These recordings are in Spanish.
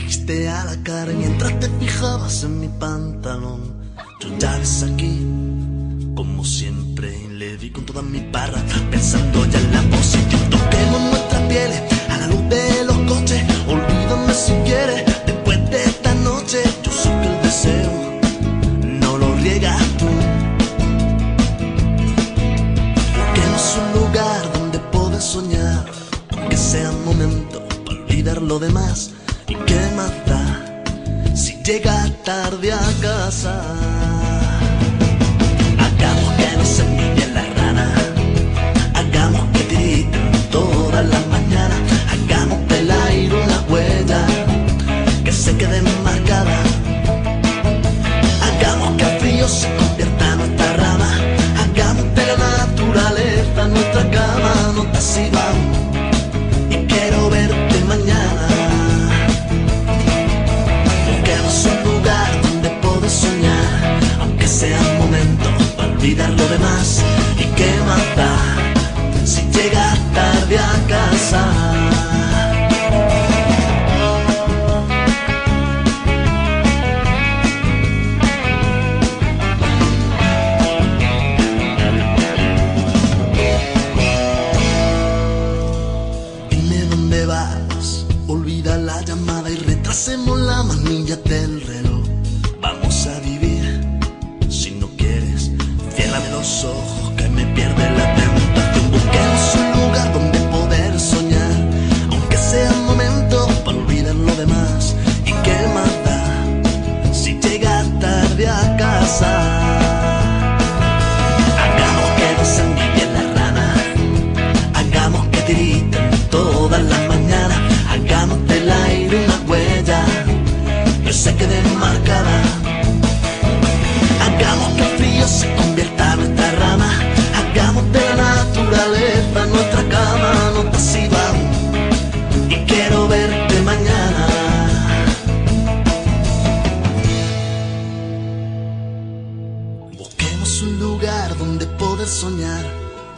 caíste a la cara mientras te fijabas en mi pantalón. Tú ya ves aquí, como siempre, le di con toda mi barra, pensando ya en la posición. Toquemos nuestras pieles a la luz de los coches. Olvídame si quieres, después de esta noche. Yo sé que el deseo no lo riegas tú. Busquemos un lugar donde poder soñar, aunque sea un momento para olvidar lo demás. ¿Y qué más da si llegas tarde a casa? Hagamos que no se envidien las ranas, hagamos que griten todas las mañanas, hagamos del aire una huella que se quede marcada, hagamos que el frío se convierta en nuestra rama, hagamos de la naturaleza nuestra cama. No te has ido aún y quiero verte mañana. Busquemos un lugar donde poder soñar, aunque sea un momento para olvidar lo demás. ¿Y qué más da si llegas tarde a casa? Dime dónde vas, olvida la llamada y retrasemos la manilla del reloj. Vamos a vivir, si no quieres, ciérrame los ojos que me pierde la tentación. Busquemos un lugar donde poder soñar, aunque sea un momento para olvidar lo demás. ¿Y qué más da si llegas tarde a casa? Hagamos que no se envidien las ranas, hagamos que griten todas las mañanas, hagamos del aire una huella que se quede marcada, hagamos que el frío se convierta en nuestra rama, hagamos de la naturaleza nuestra cama. No te has ido aún y quiero verte mañana. Busquemos un lugar donde poder soñar,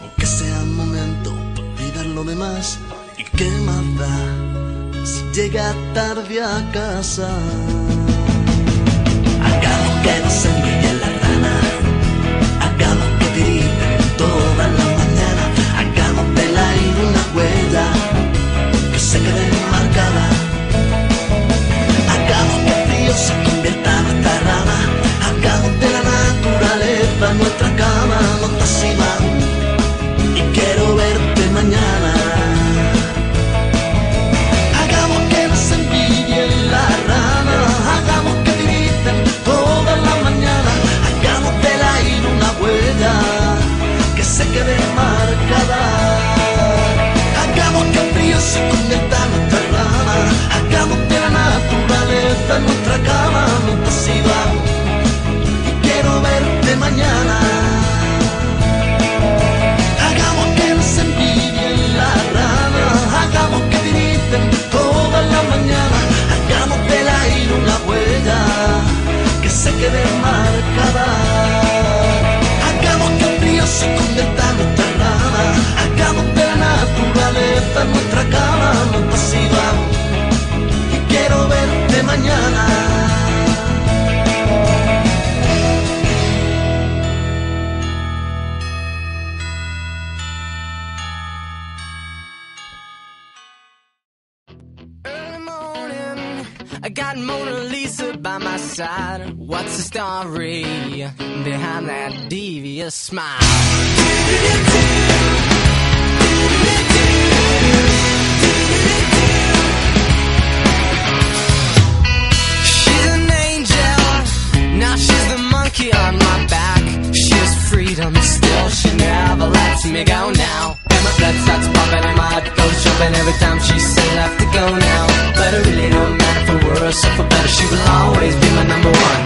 aunque sea un momento para olvidar lo demás. ¿Y qué más da si llega tarde a casa? Hagamos que no se envidien las ranas, hagamos que griten todas las mañanas, hagamos del aire una huella que se quede marcada, hagamos que el frío se convierta en nuestra rama, hagamos de la naturaleza nuestra cama. No te has ido aún y quiero verte mañana. Hagamos que no se envidien las ranas, hagamos que griten todas las mañanas, hagamos del aire una huella que se quede marcada, hagamos que el frío se convierta en nuestra rama, hagamos de la naturaleza nuestra cama. No te has ido aún y quiero verte mañana. Hagamos que no se envidien las ranas, hagamos que griten todas las mañanas, hagamos del aire una huella que se quede marcada, hagamos que el frío se convierta en nuestra rama, hagamos de la naturaleza nuestra cama. No te has ido aún y quiero verte mañana. I got Mona Lisa by my side. What's the story behind that devious smile? She's an angel, now she's the monkey on my back. She's freedom still, she never lets me go now. And my blood starts pumping and my heart goes jumping every time she says I have to go now. But it really don't matter for worse or for better, she will always be my number one.